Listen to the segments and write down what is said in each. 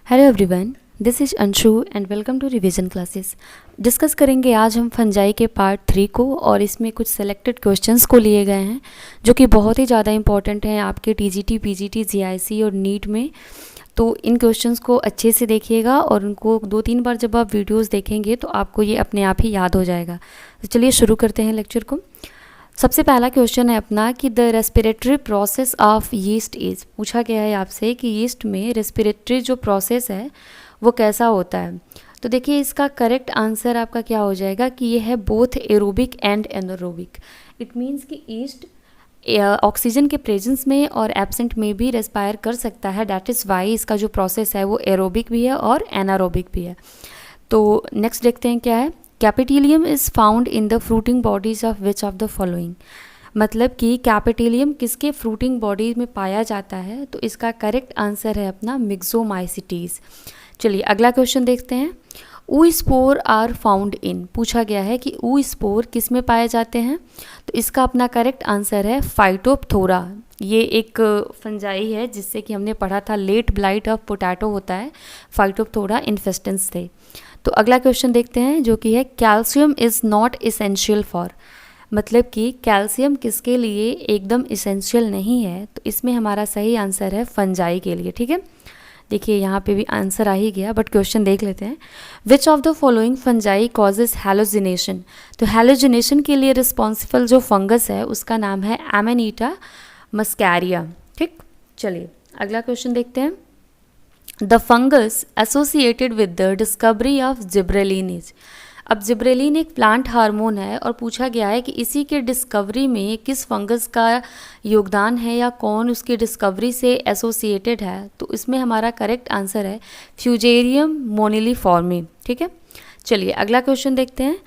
Hello everyone, this is Anshu and welcome to revision classes. Discuss करेंगे आज हम fungi के पार्ट 3 को और इसमें कुछ सेलेक्टेड क्वेश्चंस को लिए गए हैं जो कि बहुत ही ज़्यादा इंपॉर्टेंट हैं आपके टीजीटी, पीजीटी, जीआईसी और नीट में। तो इन क्वेश्चंस को अच्छे से देखिएगा और उनको 2-3 बार जब आप वीडियोज़ देखेंगे तो आपको ये अपने आप ही याद हो जाएगा। तो चलिए शुरू करते हैं लेक्चर को। सबसे पहला क्वेश्चन है अपना कि the respiratory process of yeast is. पूछा गया है आपसे कि यीस्ट में रेस्पिरेटरी जो प्रोसेस है वो कैसा होता है। तो देखिए इसका करेक्ट आंसर आपका क्या हो जाएगा कि ये है both aerobic and anaerobic. It means कि यीस्ट ऑक्सीजन के प्रेजेंस में और एब्सेंट में भी रेस्पायर कर सकता है। दैट इज़ वाई इसका जो प्रोसेस है वो एरोबिक भी है और एनारोबिक भी है। तो नेक्स्ट देखते हैं क्या है। Capillitium is found in the fruiting bodies of which of the following. मतलब कि कैपिटेलियम किसके फ्रूटिंग बॉडी में पाया जाता है। तो इसका करेक्ट आंसर है अपना मिक्सोमाइसिटीज़। चलिए अगला क्वेश्चन देखते हैं। ऊ स्पोर आर फाउंड इन। पूछा गया है कि ऊ स्पोर किस में पाए जाते हैं। तो इसका अपना करेक्ट आंसर है फाइटोप्थोरा। ये एक फंजाई है जिससे कि हमने पढ़ा था लेट ब्लाइट ऑफ पोटैटो होता है, फाइटोप्थोरा इन्फेस्टेंस थे। तो अगला क्वेश्चन देखते हैं जो कि है calcium is not essential for. मतलब कि कैल्शियम किसके लिए एकदम इसेंशियल नहीं है। तो इसमें हमारा सही आंसर है फंजाई के लिए। ठीक है, देखिए यहाँ पे भी आंसर आ ही गया बट क्वेश्चन देख लेते हैं। Which of the following fungi causes halogenation. तो हैलोजिनेशन के लिए रिस्पॉन्सिबल जो फंगस है उसका नाम है एमेनिटा मस्कैरिया। ठीक, चलिए अगला क्वेश्चन देखते हैं। The fungus associated with the discovery of gibberellin is. अब जिब्रेलिन एक प्लांट हार्मोन है और पूछा गया है कि इसी के डिस्कवरी में किस फंगस का योगदान है या कौन उसकी डिस्कवरी से एसोसिएटेड है। तो इसमें हमारा करेक्ट आंसर है फ्यूजेरियम मोनिलीफॉर्मी। ठीक है, चलिए अगला क्वेश्चन देखते हैं।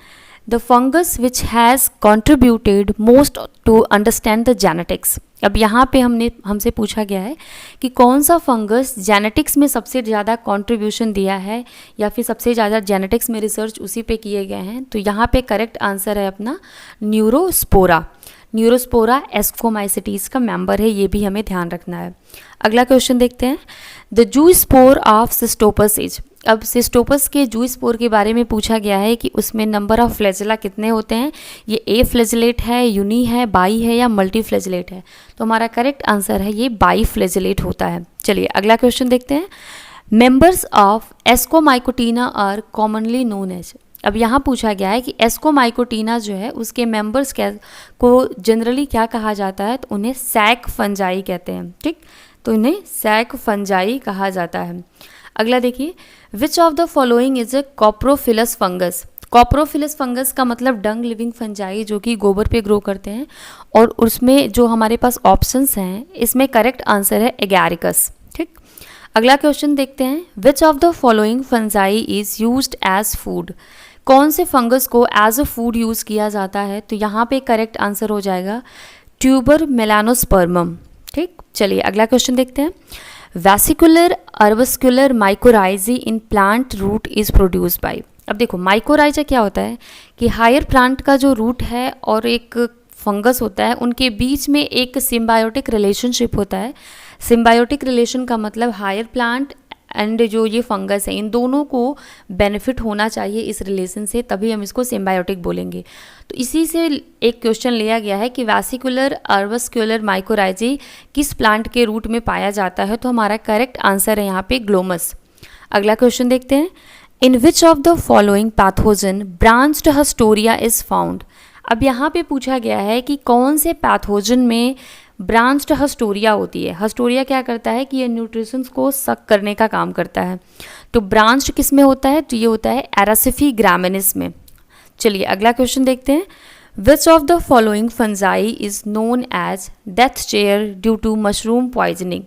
The fungus which has contributed most to understand the genetics. अब यहाँ पे हमसे पूछा गया है कि कौन सा फंगस जेनेटिक्स में सबसे ज़्यादा कंट्रीब्यूशन दिया है या फिर सबसे ज़्यादा जेनेटिक्स में रिसर्च उसी पे किए गए हैं। तो यहाँ पे करेक्ट आंसर है अपना न्यूरोस्पोरा। न्यूरोस्पोरा एस्कोमाइसिटीज़ का मेंबर है, ये भी हमें ध्यान रखना है। अगला क्वेश्चन देखते हैं। The zoospore of Cystopus is. अब सिस्टोपस के जू स्पोर के बारे में पूछा गया है कि उसमें नंबर ऑफ फ्लैजेला कितने होते हैं। ये ए फ्लैजेलेट है, यूनी है, बाई है या मल्टी फ्लैजेलेट है। तो हमारा करेक्ट आंसर है ये बाई फ्लैजेलेट होता है। चलिए अगला क्वेश्चन देखते हैं। Members of Ascomycotina are commonly known as. अब यहाँ पूछा गया है कि एस्कोमाइकोटीना जो है उसके मेंबर्स को जनरली क्या कहा जाता है। तो उन्हें सैक फंजाई कहते हैं। ठीक, तो इन्हें सैक फंजाई कहा जाता है। अगला देखिए। विच of the following is a coprophilous fungus. Coprophilous fungus का मतलब डंग लिविंग फंजाई जो कि गोबर पे ग्रो करते हैं और उसमें जो हमारे पास ऑप्शंस हैं इसमें करेक्ट आंसर है एगैरिकस। ठीक, अगला क्वेश्चन देखते हैं। Which of the following fungi is used as food. कौन से फंगस को एज अ फूड यूज़ किया जाता है। तो यहाँ पे करेक्ट आंसर हो जाएगा ट्यूबर मेलानोस्पर्मम। ठीक, चलिए अगला क्वेश्चन देखते हैं। Vesicular arbuscular mycorrhizae in plant root is produce by. अब देखो माइकोराइजा क्या होता है कि हायर प्लांट का जो रूट है और एक फंगस होता है उनके बीच में एक सिम्बायोटिक रिलेशनशिप होता है। सिम्बायोटिक रिलेशन का मतलब हायर प्लांट एंड जो ये फंगस है इन दोनों को बेनिफिट होना चाहिए इस रिलेशन से, तभी हम इसको सिम्बायोटिक बोलेंगे। तो इसी से एक क्वेश्चन लिया गया है कि वेसिकुलर अर्वस्कुलर माइकोराइजी किस प्लांट के रूट में पाया जाता है। तो हमारा करेक्ट आंसर है यहाँ पे ग्लोमस। अगला क्वेश्चन देखते हैं। In which of the following pathogen branched haustoria is found. अब यहाँ पे पूछा गया है कि कौन से पैथोजन में ब्रांच्ड हस्टोरिया होती है। हस्टोरिया क्या करता है कि ये न्यूट्रिशंस को सक करने का काम करता है। तो ब्रांच्ड किस में होता है। तो ये होता है एरासिफी ग्रामिनिस में। चलिए अगला क्वेश्चन देखते हैं। Which of the following fungi is known as death chair due to mushroom poisoning.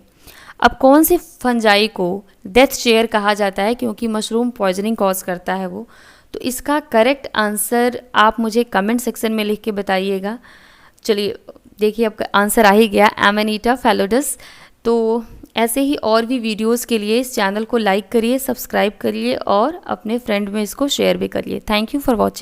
अब कौन सी फंजाई को डेथ चेयर कहा जाता है क्योंकि मशरूम पॉइजनिंग कॉज करता है वो। तो इसका करेक्ट आंसर आप मुझे कमेंट सेक्शन में लिख के बताइएगा। चलिए देखिए आपका आंसर आ ही गया एमेनिटा फैलोडस। तो ऐसे ही और भी वीडियोस के लिए इस चैनल को लाइक करिए, सब्सक्राइब करिए और अपने फ्रेंड में इसको शेयर भी करिए। Thank you for watching.